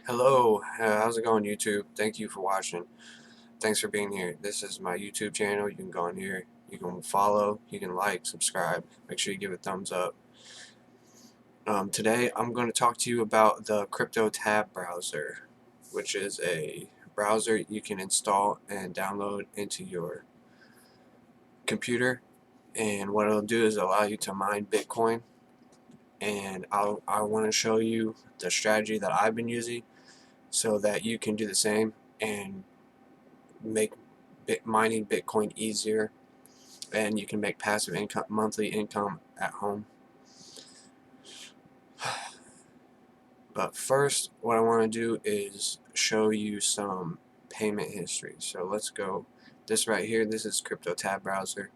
Hello, how's it going, YouTube? Thank you for watching. Thanks for being here. This is my YouTube channel. You can go on here, you can follow, you can like, subscribe. Make sure you give a thumbs up. Today I'm going to talk to you about the CryptoTab Browser, which is a browser you can install and download into your computer. And what it'll do is allow you to mine Bitcoin. And I want to show you the strategy that I've been using so that you can do the same and make mining Bitcoin easier, and you can make passive income, monthly income at home. But first, what I want to do is show you some payment history. So let's go. This right here, this is CryptoTab Browser.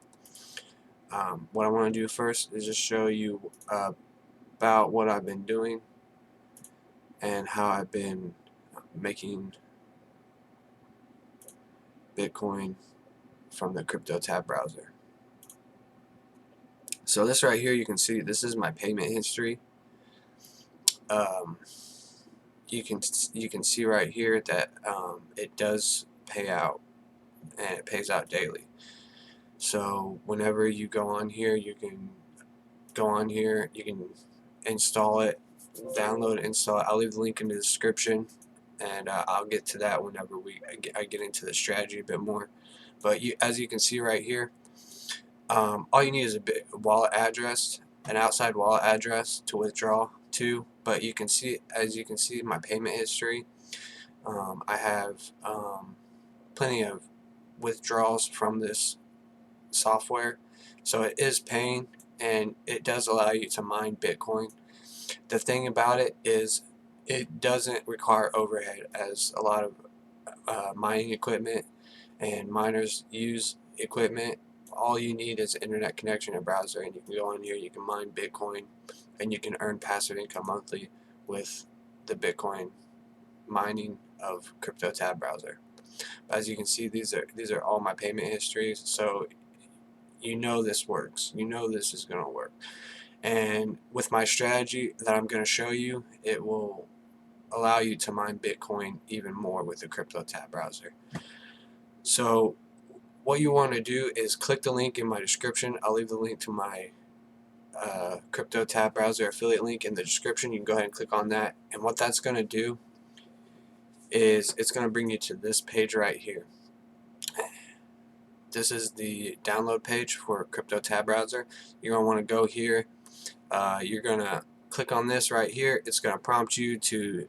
What I want to do first is just show you about what I've been doing and how I've been making Bitcoin from the CryptoTab Browser. So this right here, you can see this is my payment history. You can see right here that it does pay out, and it pays out daily. So whenever you go on here, you can install it, download it, install it. I'll leave the link in the description, and I'll get to that whenever I get into the strategy a bit more. But as you can see right here, all you need is a wallet address, an outside wallet address to withdraw to. But you can see, as you can see, my payment history. I have plenty of withdrawals from this software, so it is paying, and it does allow you to mine Bitcoin. The thing about it is it doesn't require overhead, as a lot of mining equipment and miners use equipment. All you need is internet connection and browser, and you can go on here, you can mine Bitcoin, and you can earn passive income monthly with the Bitcoin mining of CryptoTab Browser. As you can see, these are all my payment histories, so you know this works. You know this is going to work. And with my strategy that I'm going to show you, it will allow you to mine Bitcoin even more with the CryptoTab Browser. So what you want to do is click the link in my description. I'll leave the link to my CryptoTab Browser affiliate link in the description. You can go ahead and click on that, and what that's going to do is it's going to bring you to this page right here. This is the download page for CryptoTab Browser. You're going to want to go here. You're going to click on this right here. It's going to prompt you to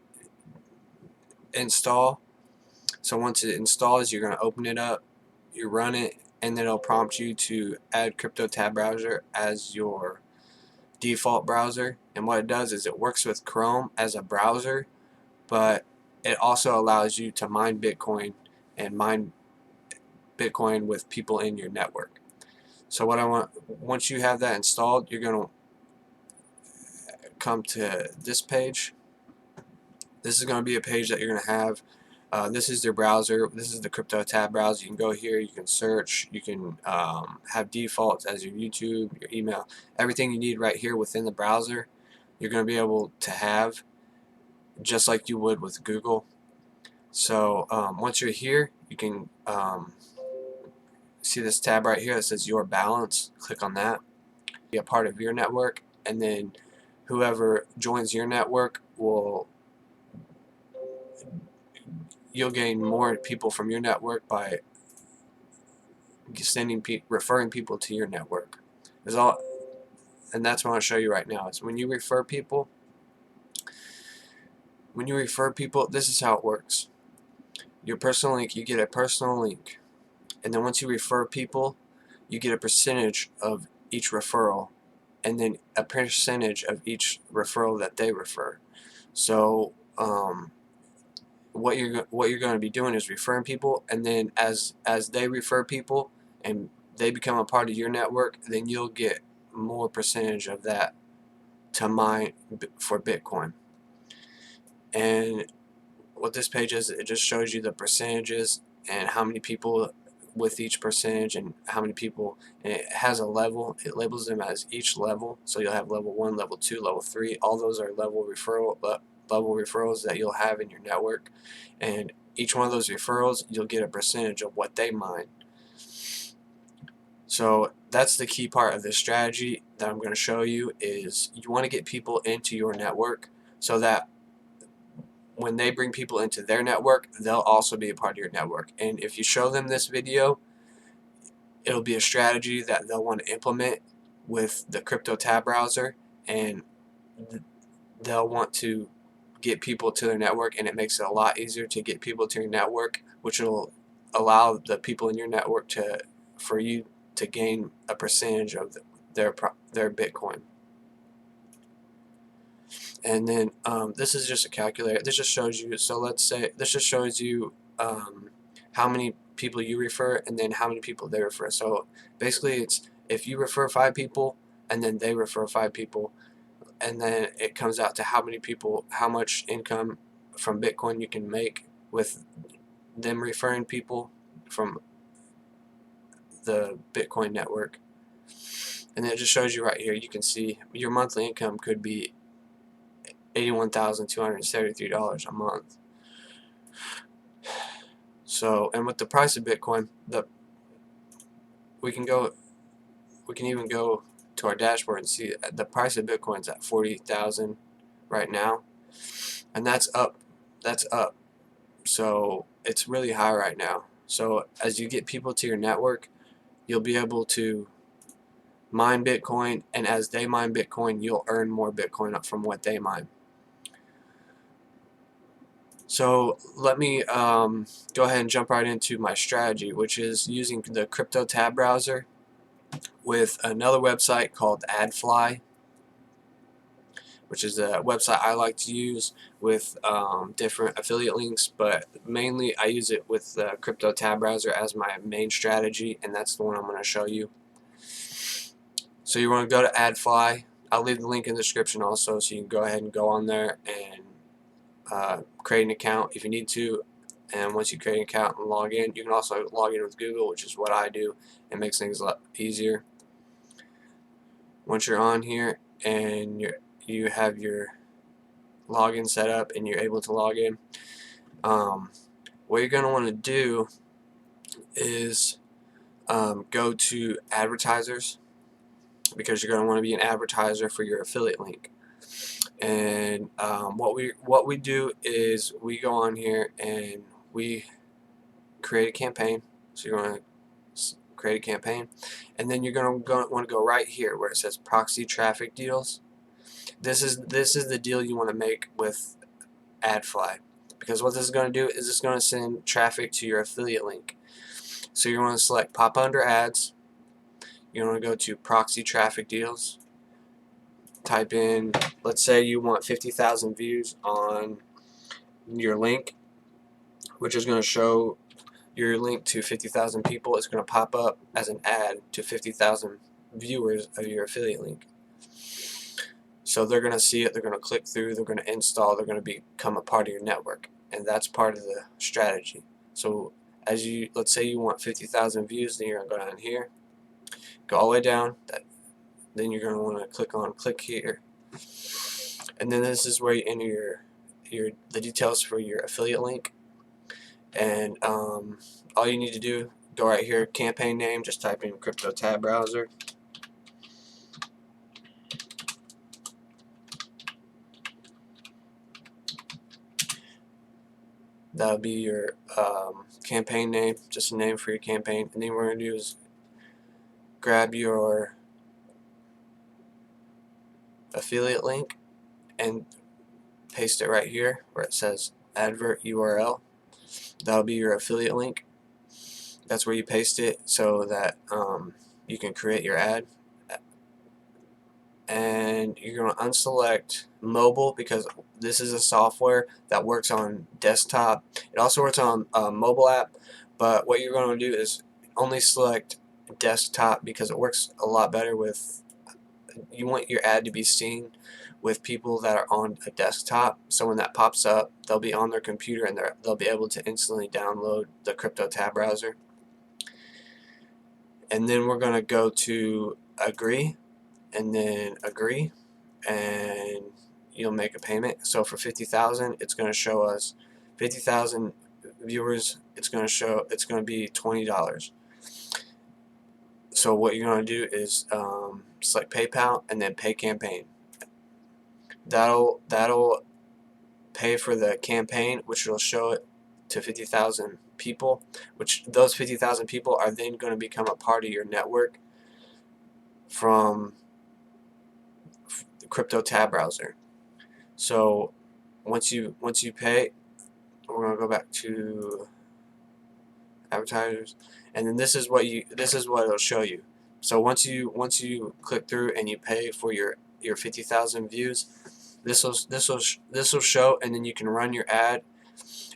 install. So once it installs, you're going to open it up, you run it, and then it'll prompt you to add CryptoTab Browser as your default browser. And what it does is it works with Chrome as a browser, but it also allows you to mine Bitcoin and mine Bitcoin with people in your network. So once you have that installed, you're going to come to this page. This is going to be a page that you're going to have. This is their browser. This is the CryptoTab browser. You can go here, you can search, you can have defaults as your YouTube, your email, everything you need right here within the browser. You're going to be able to have just like you would with Google. So once you're here, you can see this tab right here that says Your Balance. Click on that. Be a part of your network, and then whoever joins your network you'll gain more people from your network by referring people to your network. And that's what I'll show you right now. Is when you refer people, this is how it works. Your personal link, you get a personal link, and then once you refer people, you get a percentage of each referral, and then a percentage of each referral that they refer. So what you're going to be doing is referring people, and then as they refer people and they become a part of your network, then you'll get more percentage of that to mine for Bitcoin. And what this page is, it just shows you the percentages and how many people with each percentage and how many people, and it has a level. It labels them as each level. So you'll have level 1, level 2, level 3. All those are level referral level referrals that you'll have in your network, and each one of those referrals you'll get a percentage of what they mine. So that's the key part of this strategy that I'm going to show you. Is you want to get people into your network so that when they bring people into their network, they'll also be a part of your network. And if you show them this video, it'll be a strategy that they'll want to implement with the CryptoTab browser, and they'll want to get people to their network, and it makes it a lot easier to get people to your network, which will allow the people in your network for you to gain a percentage of their Bitcoin. And then this is just a calculator. This just shows you, so let's say this just shows you how many people you refer and then how many people they refer. So basically it's if you refer 5 people and then they refer 5 people, and then it comes out to how many people, how much income from Bitcoin you can make with them referring people from the Bitcoin network. And then it just shows you right here, you can see your monthly income could be $81,273 a month. So, and with the price of Bitcoin, we can even go to our dashboard and see the price of Bitcoin's at 40,000 right now, and that's up. So it's really high right now. So as you get people to your network, you'll be able to mine Bitcoin, and as they mine Bitcoin, you'll earn more Bitcoin up from what they mine. So let me go ahead and jump right into my strategy, which is using the CryptoTab browser with another website called AdFly, which is a website I like to use with different affiliate links, but mainly I use it with the CryptoTab browser as my main strategy, and that's the one I'm going to show you. So you want to go to AdFly. I'll leave the link in the description also, so you can go ahead and go on there and create an account if you need to. And once you create an account and log in, you can also log in with Google, which is what I do. It makes things a lot easier. Once you're on here and you have your login set up and you're able to log in, what you're going to want to do is go to advertisers, because you're going to want to be an advertiser for your affiliate link. And what we do is we go on here and we create a campaign. So you're going to create a campaign, and then you're going to want to go right here where it says proxy traffic deals. This is the deal you want to make with AdFly, because what this is going to do is it's going to send traffic to your affiliate link. So you want to select pop under ads. You want to go to proxy traffic deals. Type in, let's say you want 50,000 views on your link, which is going to show your link to 50,000 people. It's going to pop up as an ad to 50,000 viewers of your affiliate link. So they're going to see it, they're going to click through, they're going to install, they're going to become a part of your network, and that's part of the strategy. So as you, let's say you want 50,000 views, then you're going to go down here, go all the way down, then you're going to want to click on click here, and then this is where you enter the details for your affiliate link. And all you need to do, go right here, campaign name, just type in CryptoTab Browser. That'll be your campaign name, just a name for your campaign. And then what we're going to do is grab your affiliate link and paste it right here where it says advert URL. That'll be your affiliate link. That's where you paste it so that you can create your ad. And you're going to unselect mobile, because this is a software that works on desktop. It also works on a mobile app, but what you're going to do is only select desktop, because it works a lot better with, you want your ad to be seen with people that are on a desktop, so when that pops up, they'll be on their computer and they'll be able to instantly download the CryptoTab browser. And then we're going to go to agree, and then agree, and you'll make a payment. So for 50,000, it's going to show us 50,000 viewers. It's going to be $20. So what you're going to do is select PayPal and then pay campaign. That'll pay for the campaign, which will show it to 50,000 people, which those 50,000 people are then going to become a part of your network from the CryptoTab Browser. So once you pay, we're going to go back to advertisers, and then this is what it'll show you. So once you click through and you pay for your 50,000 views, this will show, and then you can run your ad,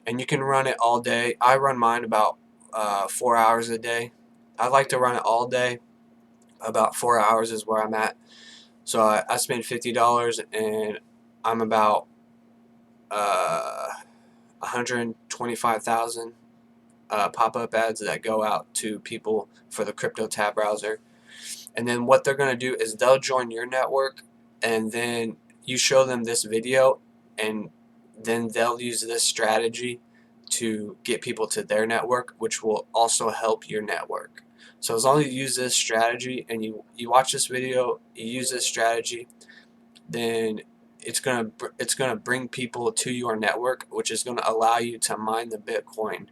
and you can run it all day. I run mine about 4 hours a day. I like to run it all day. About 4 hours is where I'm at. So I spend $50, and I'm about 125,000 pop-up ads that go out to people for the CryptoTab Browser. And then what they're going to do is they'll join your network, and then you show them this video, and then they'll use this strategy to get people to their network, which will also help your network. So as long as you use this strategy and you watch this video, you use this strategy, then it's gonna bring people to your network, which is going to allow you to mine the Bitcoin,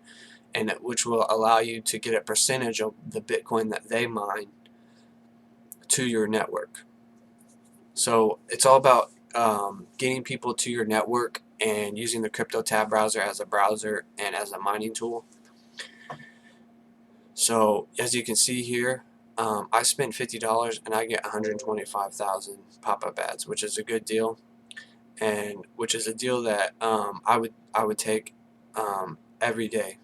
and which will allow you to get a percentage of the Bitcoin that they mine to your network. So it's all about getting people to your network and using the CryptoTab browser as a browser and as a mining tool. So as you can see here, I spent $50 and I get 125,000 pop-up ads, which is a good deal, and which is a deal that I would take every day,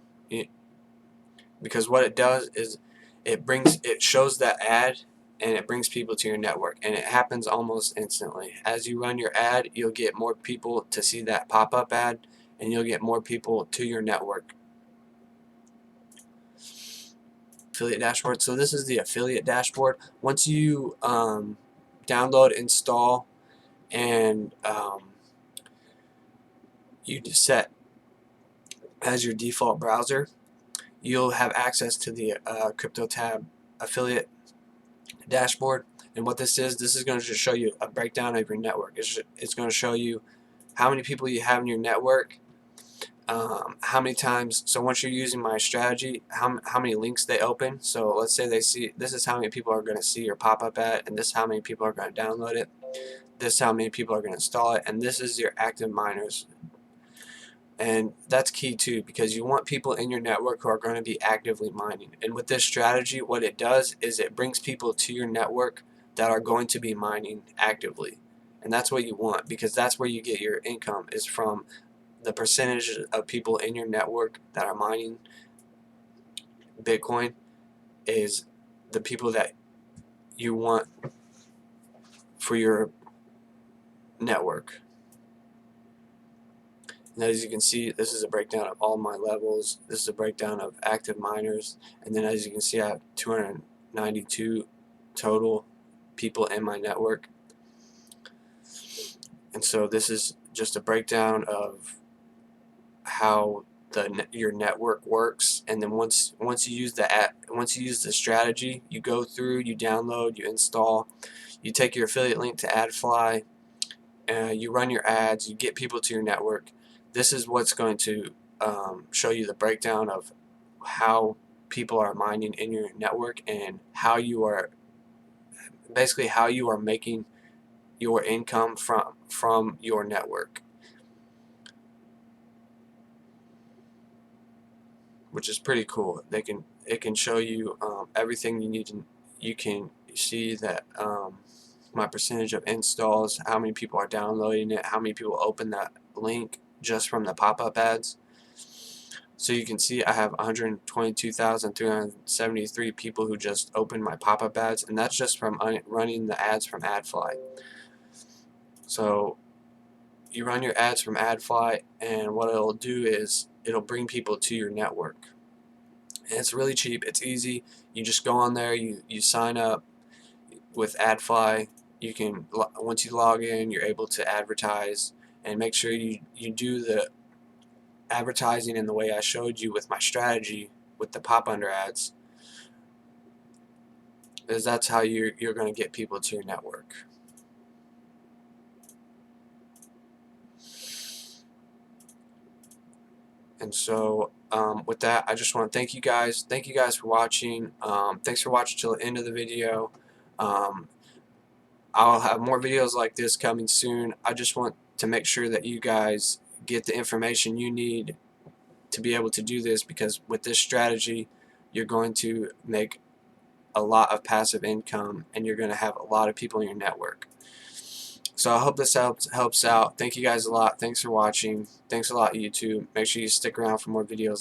because what it does is it shows that ad, and it brings people to your network, and it happens almost instantly. As you run your ad, you'll get more people to see that pop-up ad, and you'll get more people to your network. Affiliate dashboard. So this is the affiliate dashboard. Once you download, install, and you set as your default browser, you'll have access to the CryptoTab affiliate dashboard. And what this is going to just show you a breakdown of your network. It's going to show you how many people you have in your network, how many times. So once you're using my strategy, how many links they open. So let's say they see, this is how many people are going to see your pop-up ad, and this is how many people are going to download it, this is how many people are going to install it, and this is your active miners. And that's key too, because you want people in your network who are going to be actively mining. And with this strategy, what it does is it brings people to your network that are going to be mining actively. And that's what you want, because that's where you get your income, is from the percentage of people in your network that are mining Bitcoin, is the people that you want for your network. And as you can see, this is a breakdown of all my levels. This is a breakdown of active miners. And then as you can see, I have 292 total people in my network. And so this is just a breakdown of how your network works. And then once you use the strategy, you go through, you download, you install, you take your affiliate link to AdFly, you run your ads, you get people to your network. This is what's going to show you the breakdown of how people are mining in your network, and how you are making your income from your network, which is pretty cool. It can show you everything you need to. You can see that my percentage of installs, how many people are downloading it, how many people open that link just from the pop-up ads. So you can see I have 122,373 people who just opened my pop-up ads, and that's just from running the ads from AdFly. So you run your ads from AdFly, and what it'll do is it'll bring people to your network. And it's really cheap, it's easy. You just go on there, you sign up with AdFly, you can, once you log in, you're able to advertise, and make sure you do the advertising in the way I showed you with my strategy with the pop under ads, because that's how you're going to get people to your network. And so with that, I just want to thank you guys. Thank you guys for watching. Thanks for watching till the end of the video. I'll have more videos like this coming soon. I just want to make sure that you guys get the information you need to be able to do this, because with this strategy, you're going to make a lot of passive income, and you're going to have a lot of people in your network. So I hope this helps out. Thank you guys a lot. Thanks for watching. Thanks a lot, YouTube. Make sure you stick around for more videos.